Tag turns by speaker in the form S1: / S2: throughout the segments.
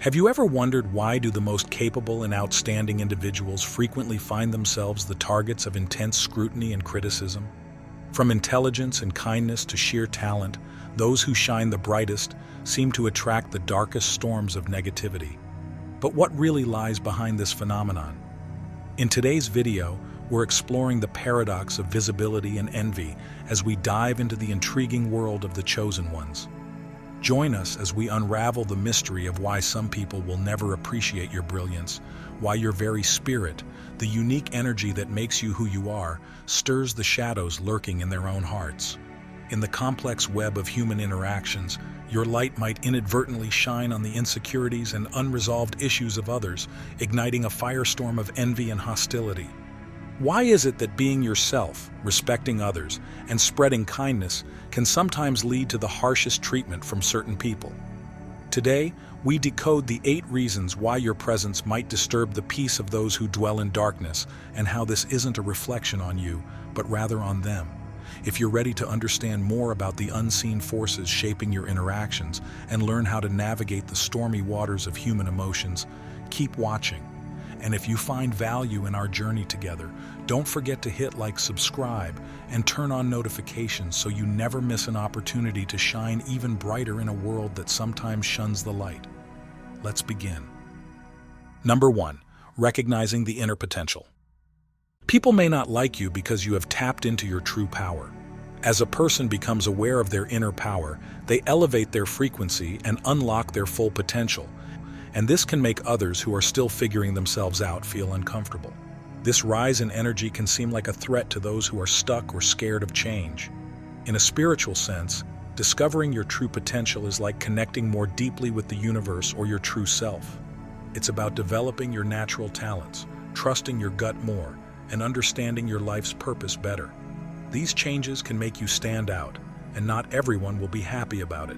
S1: Have you ever wondered why do the most capable and outstanding individuals frequently find themselves the targets of intense scrutiny and criticism? From intelligence and kindness to sheer talent, those who shine the brightest seem to attract the darkest storms of negativity. But what really lies behind this phenomenon? In today's video, we're exploring the paradox of visibility and envy as we dive into the intriguing world of the chosen ones. Join us as we unravel the mystery of why some people will never appreciate your brilliance, why your very spirit, the unique energy that makes you who you are, stirs the shadows lurking in their own hearts. In the complex web of human interactions, your light might inadvertently shine on the insecurities and unresolved issues of others, igniting a firestorm of envy and hostility. Why is it that being yourself, respecting others, and spreading kindness can sometimes lead to the harshest treatment from certain people? Today, we decode the 8 reasons why your presence might disturb the peace of those who dwell in darkness, and how this isn't a reflection on you, but rather on them. If you're ready to understand more about the unseen forces shaping your interactions and learn how to navigate the stormy waters of human emotions, keep watching. And if you find value in our journey together, don't forget to hit like, subscribe, and turn on notifications so you never miss an opportunity to shine even brighter in a world that sometimes shuns the light. Let's begin. Number 1. Recognizing the inner potential. People may not like you because you have tapped into your true power. As a person becomes aware of their inner power, they elevate their frequency and unlock their full potential. And this can make others who are still figuring themselves out feel uncomfortable. This rise in energy can seem like a threat to those who are stuck or scared of change. In a spiritual sense, discovering your true potential is like connecting more deeply with the universe or your true self. It's about developing your natural talents, trusting your gut more, and understanding your life's purpose better. These changes can make you stand out, and not everyone will be happy about it.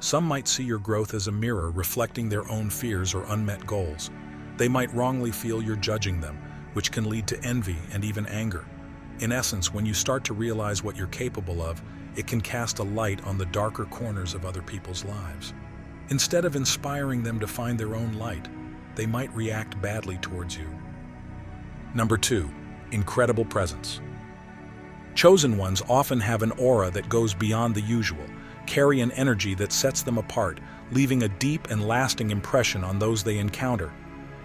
S1: Some might see your growth as a mirror reflecting their own fears or unmet goals. They might wrongly feel you're judging them, which can lead to envy and even anger. In essence, when you start to realize what you're capable of, it can cast a light on the darker corners of other people's lives. Instead of inspiring them to find their own light, they might react badly towards you. Number 2. Incredible presence. Chosen ones often have an aura that goes beyond the usual, carry an energy that sets them apart, leaving a deep and lasting impression on those they encounter.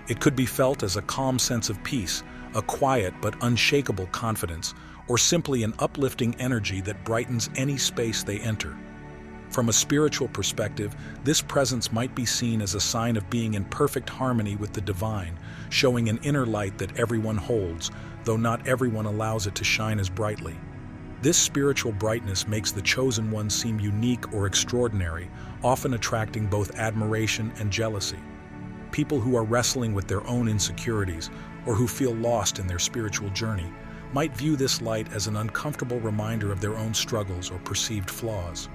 S1: It could be felt as a calm sense of peace, a quiet but unshakable confidence, or simply an uplifting energy that brightens any space they enter. From a spiritual perspective, this presence might be seen as a sign of being in perfect harmony with the divine, showing an inner light that everyone holds, though not everyone allows it to shine as brightly. This spiritual brightness makes the chosen one seem unique or extraordinary, often attracting both admiration and jealousy. People who are wrestling with their own insecurities or who feel lost in their spiritual journey might view this light as an uncomfortable reminder of their own struggles or perceived flaws.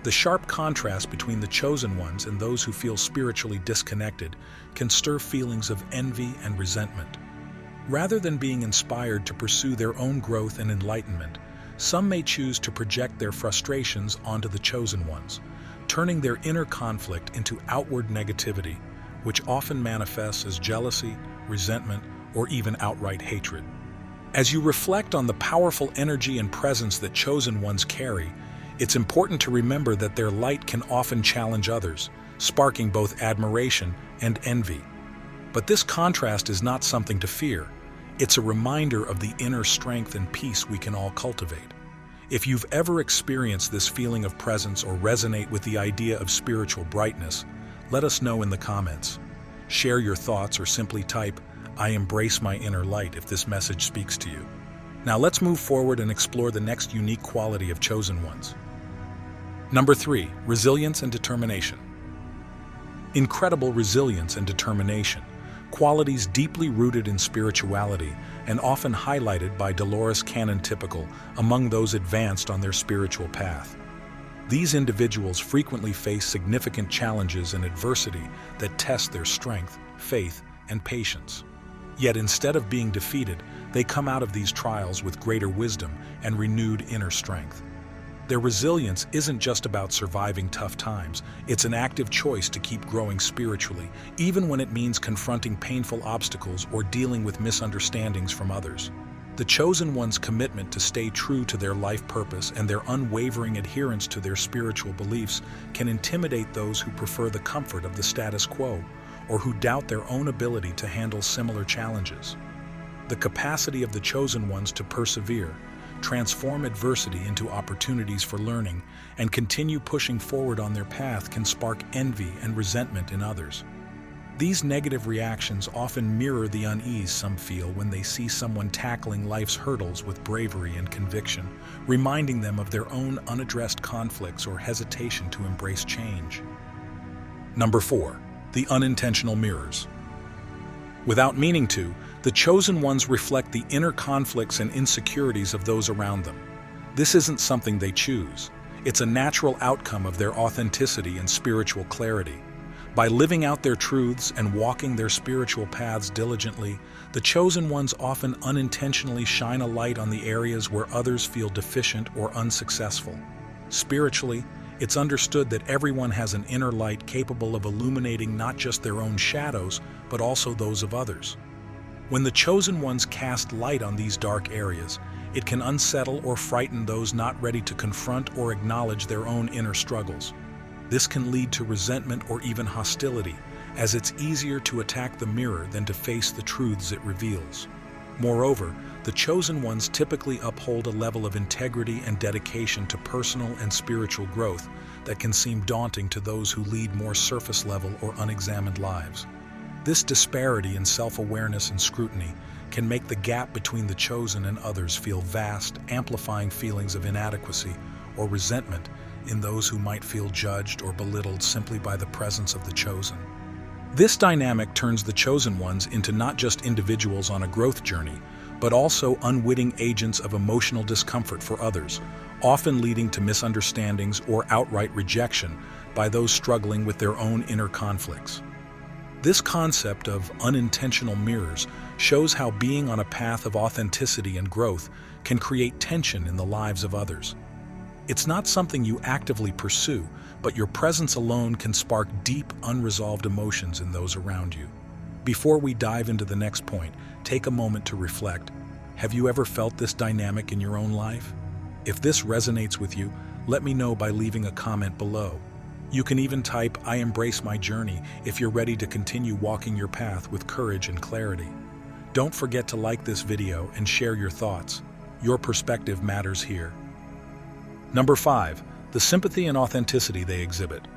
S1: The sharp contrast between the chosen ones and those who feel spiritually disconnected can stir feelings of envy and resentment. Rather than being inspired to pursue their own growth and enlightenment, some may choose to project their frustrations onto the chosen ones, turning their inner conflict into outward negativity, which often manifests as jealousy, resentment, or even outright hatred. As you reflect on the powerful energy and presence that chosen ones carry, it's important to remember that their light can often challenge others, sparking both admiration and envy. But this contrast is not something to fear. It's a reminder of the inner strength and peace we can all cultivate. If you've ever experienced this feeling of presence or resonate with the idea of spiritual brightness, let us know in the comments. Share your thoughts or simply type, "I embrace my inner light," if this message speaks to you. Now let's move forward and explore the next unique quality of chosen ones. Number 3. Resilience and determination. Incredible resilience and determination, qualities deeply rooted in spirituality and often highlighted by Dolores Cannon typical among those advanced on their spiritual path. These individuals frequently face significant challenges and adversity that test their strength, faith, and patience. Yet instead of being defeated, they come out of these trials with greater wisdom and renewed inner strength. Their resilience isn't just about surviving tough times, it's an active choice to keep growing spiritually, even when it means confronting painful obstacles or dealing with misunderstandings from others. The chosen one's commitment to stay true to their life purpose and their unwavering adherence to their spiritual beliefs can intimidate those who prefer the comfort of the status quo or who doubt their own ability to handle similar challenges. The capacity of the chosen ones to persevere, transform adversity into opportunities for learning, and continue pushing forward on their path can spark envy and resentment in others. These negative reactions often mirror the unease some feel when they see someone tackling life's hurdles with bravery and conviction, reminding them of their own unaddressed conflicts or hesitation to embrace change. Number 4. The unintentional mirrors. Without meaning to, the chosen ones reflect the inner conflicts and insecurities of those around them. This isn't something they choose. It's a natural outcome of their authenticity and spiritual clarity. By living out their truths and walking their spiritual paths diligently, the chosen ones often unintentionally shine a light on the areas where others feel deficient or unsuccessful. Spiritually, it's understood that everyone has an inner light capable of illuminating not just their own shadows, but also those of others. When the chosen ones cast light on these dark areas, it can unsettle or frighten those not ready to confront or acknowledge their own inner struggles. This can lead to resentment or even hostility, as it's easier to attack the mirror than to face the truths it reveals. Moreover, the chosen ones typically uphold a level of integrity and dedication to personal and spiritual growth that can seem daunting to those who lead more surface-level or unexamined lives. This disparity in self-awareness and scrutiny can make the gap between the chosen and others feel vast, amplifying feelings of inadequacy or resentment in those who might feel judged or belittled simply by the presence of the chosen. This dynamic turns the chosen ones into not just individuals on a growth journey, but also unwitting agents of emotional discomfort for others, often leading to misunderstandings or outright rejection by those struggling with their own inner conflicts. This concept of unintentional mirrors shows how being on a path of authenticity and growth can create tension in the lives of others. It's not something you actively pursue, but your presence alone can spark deep, unresolved emotions in those around you. Before we dive into the next point, take a moment to reflect. Have you ever felt this dynamic in your own life? If this resonates with you, let me know by leaving a comment below. You can even type, "I embrace my journey," if you're ready to continue walking your path with courage and clarity. Don't forget to like this video and share your thoughts. Your perspective matters here. Number 5. The sympathy and authenticity they exhibit.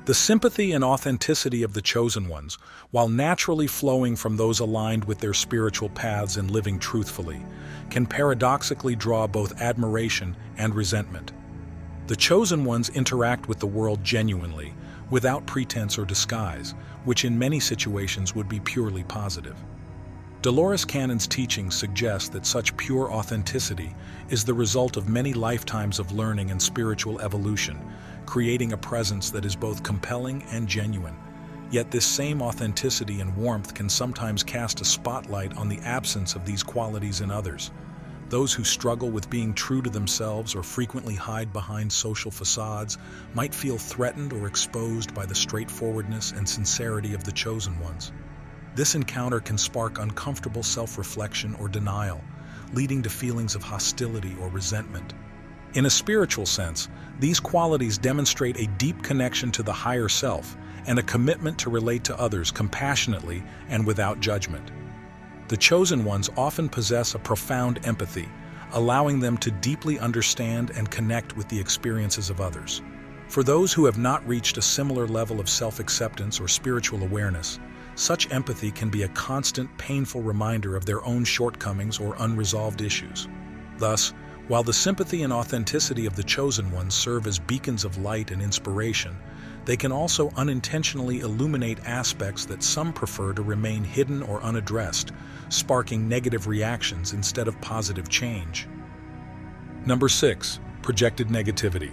S1: The sympathy and authenticity of the chosen ones, while naturally flowing from those aligned with their spiritual paths and living truthfully, can paradoxically draw both admiration and resentment. The chosen ones interact with the world genuinely, without pretense or disguise, which in many situations would be purely positive. Dolores Cannon's teachings suggest that such pure authenticity is the result of many lifetimes of learning and spiritual evolution, creating a presence that is both compelling and genuine. Yet this same authenticity and warmth can sometimes cast a spotlight on the absence of these qualities in others. Those who struggle with being true to themselves or frequently hide behind social facades might feel threatened or exposed by the straightforwardness and sincerity of the chosen ones. This encounter can spark uncomfortable self-reflection or denial, leading to feelings of hostility or resentment. In a spiritual sense, these qualities demonstrate a deep connection to the higher self and a commitment to relate to others compassionately and without judgment. The chosen ones often possess a profound empathy, allowing them to deeply understand and connect with the experiences of others. For those who have not reached a similar level of self-acceptance or spiritual awareness, such empathy can be a constant, painful reminder of their own shortcomings or unresolved issues. Thus, while the sympathy and authenticity of the chosen ones serve as beacons of light and inspiration, they can also unintentionally illuminate aspects that some prefer to remain hidden or unaddressed, sparking negative reactions instead of positive change. Number 6. Projected negativity.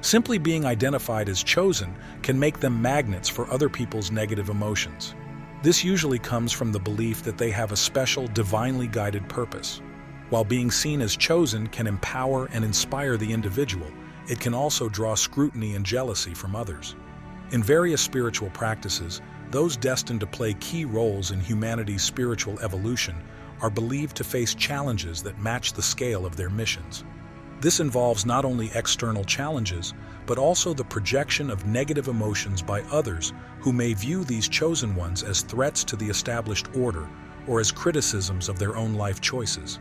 S1: Simply being identified as chosen can make them magnets for other people's negative emotions. This usually comes from the belief that they have a special, divinely guided purpose. While being seen as chosen can empower and inspire the individual, it can also draw scrutiny and jealousy from others. In various spiritual practices, those destined to play key roles in humanity's spiritual evolution are believed to face challenges that match the scale of their missions. This involves not only external challenges, but also the projection of negative emotions by others who may view these chosen ones as threats to the established order or as criticisms of their own life choices.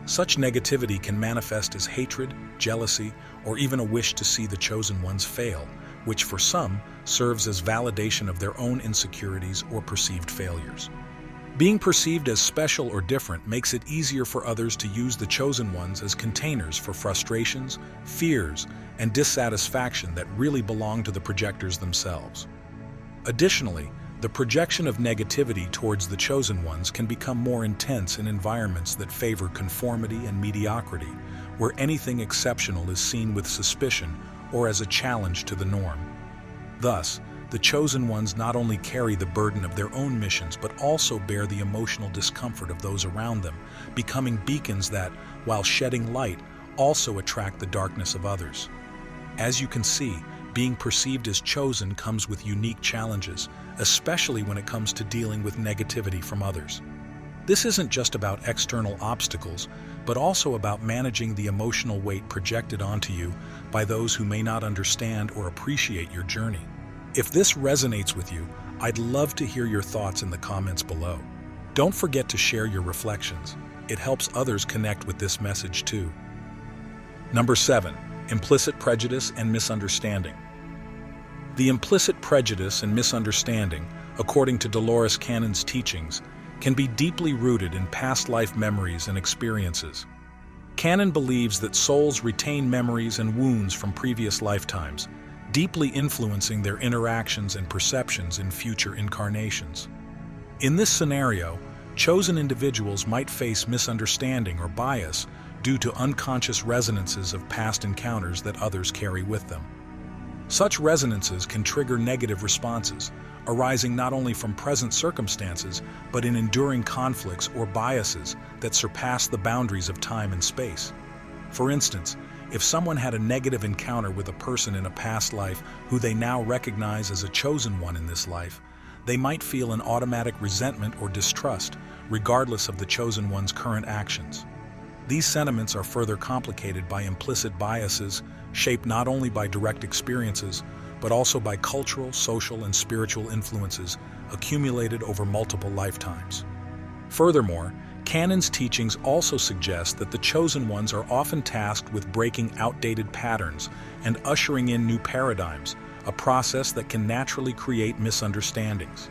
S1: Such negativity can manifest as hatred, jealousy, or even a wish to see the chosen ones fail, which for some serves as validation of their own insecurities or perceived failures. Being perceived as special or different makes it easier for others to use the chosen ones as containers for frustrations, fears, and dissatisfaction that really belong to the projectors themselves. Additionally, the projection of negativity towards the chosen ones can become more intense in environments that favor conformity and mediocrity, where anything exceptional is seen with suspicion or as a challenge to the norm. Thus, the chosen ones not only carry the burden of their own missions but also bear the emotional discomfort of those around them, becoming beacons that, while shedding light, also attract the darkness of others. As you can see, being perceived as chosen comes with unique challenges, especially when it comes to dealing with negativity from others. This isn't just about external obstacles, but also about managing the emotional weight projected onto you by those who may not understand or appreciate your journey. If this resonates with you, I'd love to hear your thoughts in the comments below. Don't forget to share your reflections. It helps others connect with this message too. Number 7. Implicit prejudice and misunderstanding. The implicit prejudice and misunderstanding, according to Dolores Cannon's teachings, can be deeply rooted in past life memories and experiences. Cannon believes that souls retain memories and wounds from previous lifetimes, deeply influencing their interactions and perceptions in future incarnations. In this scenario, chosen individuals might face misunderstanding or bias due to unconscious resonances of past encounters that others carry with them. Such resonances can trigger negative responses, arising not only from present circumstances, but in enduring conflicts or biases that surpass the boundaries of time and space. For instance, if someone had a negative encounter with a person in a past life who they now recognize as a chosen one in this life, they might feel an automatic resentment or distrust, regardless of the chosen one's current actions. These sentiments are further complicated by implicit biases, shaped not only by direct experiences, but also by cultural, social, and spiritual influences accumulated over multiple lifetimes. Furthermore, Cannon's teachings also suggest that the chosen ones are often tasked with breaking outdated patterns and ushering in new paradigms, a process that can naturally create misunderstandings.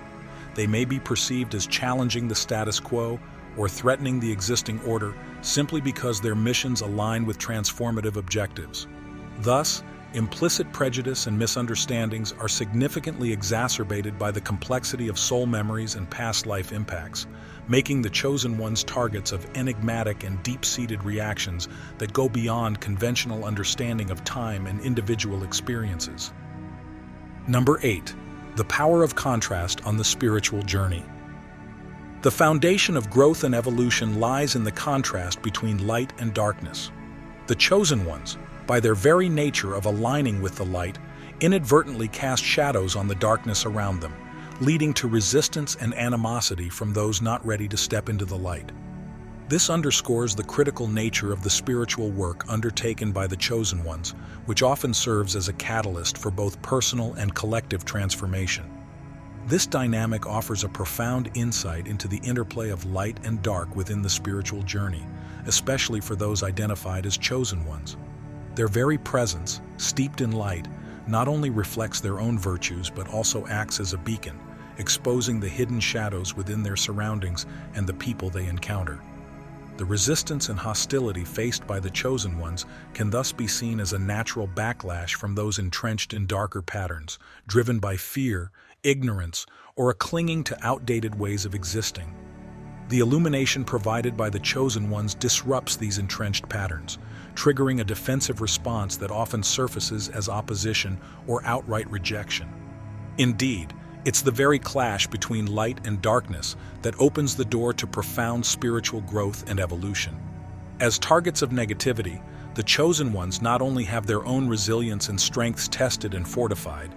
S1: They may be perceived as challenging the status quo or threatening the existing order simply because their missions align with transformative objectives. Thus, implicit prejudice and misunderstandings are significantly exacerbated by the complexity of soul memories and past life impacts, making the chosen ones targets of enigmatic and deep-seated reactions that go beyond conventional understanding of time and individual experiences. Number 8. The power of contrast on the spiritual journey. The foundation of growth and evolution lies in the contrast between light and darkness. The chosen ones, by their very nature of aligning with the light, inadvertently cast shadows on the darkness around them, leading to resistance and animosity from those not ready to step into the light. This underscores the critical nature of the spiritual work undertaken by the chosen ones, which often serves as a catalyst for both personal and collective transformation. This dynamic offers a profound insight into the interplay of light and dark within the spiritual journey, especially for those identified as chosen ones. Their very presence, steeped in light, not only reflects their own virtues but also acts as a beacon, exposing the hidden shadows within their surroundings and the people they encounter. The resistance and hostility faced by the chosen ones can thus be seen as a natural backlash from those entrenched in darker patterns, driven by fear, ignorance, or a clinging to outdated ways of existing. The illumination provided by the chosen ones disrupts these entrenched patterns, triggering a defensive response that often surfaces as opposition or outright rejection. Indeed, it's the very clash between light and darkness that opens the door to profound spiritual growth and evolution. As targets of negativity, the chosen ones not only have their own resilience and strengths tested and fortified,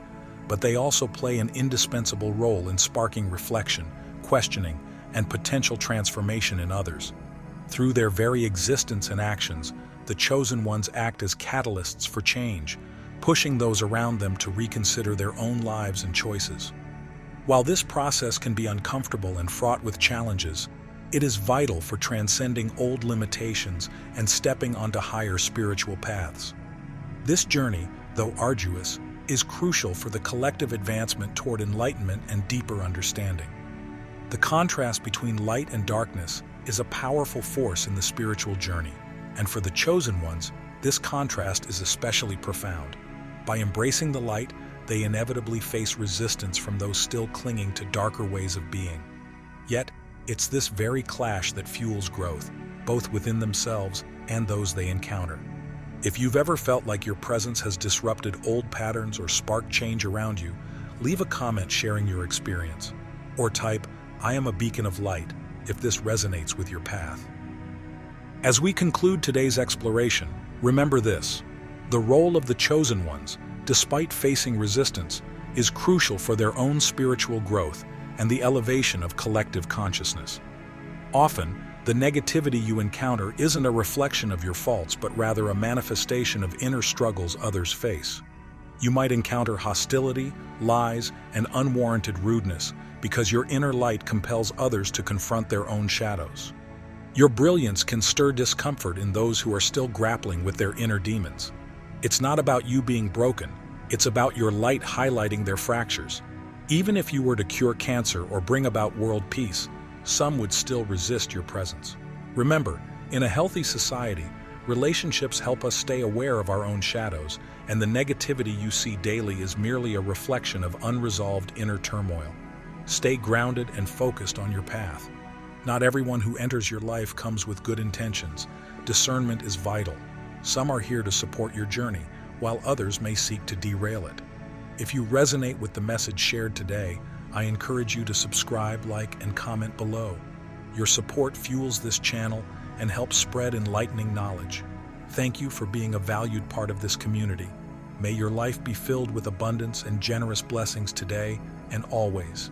S1: but they also play an indispensable role in sparking reflection, questioning, and potential transformation in others. Through their very existence and actions, the chosen ones act as catalysts for change, pushing those around them to reconsider their own lives and choices. While this process can be uncomfortable and fraught with challenges, it is vital for transcending old limitations and stepping onto higher spiritual paths. This journey, though arduous, is crucial for the collective advancement toward enlightenment and deeper understanding. The contrast between light and darkness is a powerful force in the spiritual journey, and for the chosen ones, this contrast is especially profound. By embracing the light, they inevitably face resistance from those still clinging to darker ways of being. Yet, it's this very clash that fuels growth, both within themselves and those they encounter. If you've ever felt like your presence has disrupted old patterns or sparked change around you, leave a comment sharing your experience. Or type, "I am a beacon of light," if this resonates with your path. As we conclude today's exploration, remember this: the role of the chosen ones, despite facing resistance, is crucial for their own spiritual growth and the elevation of collective consciousness. Often, the negativity you encounter isn't a reflection of your faults, but rather a manifestation of inner struggles others face. You might encounter hostility, lies, and unwarranted rudeness because your inner light compels others to confront their own shadows. Your brilliance can stir discomfort in those who are still grappling with their inner demons. It's not about you being broken, it's about your light highlighting their fractures. Even if you were to cure cancer or bring about world peace, some would still resist your presence. Remember, in a healthy society, relationships help us stay aware of our own shadows, and the negativity you see daily is merely a reflection of unresolved inner turmoil. Stay grounded and focused on your path. Not everyone who enters your life comes with good intentions. Discernment is vital. Some are here to support your journey, while others may seek to derail it. If you resonate with the message shared today, I encourage you to subscribe, like, and comment below. Your support fuels this channel and helps spread enlightening knowledge. Thank you for being a valued part of this community. May your life be filled with abundance and generous blessings today and always.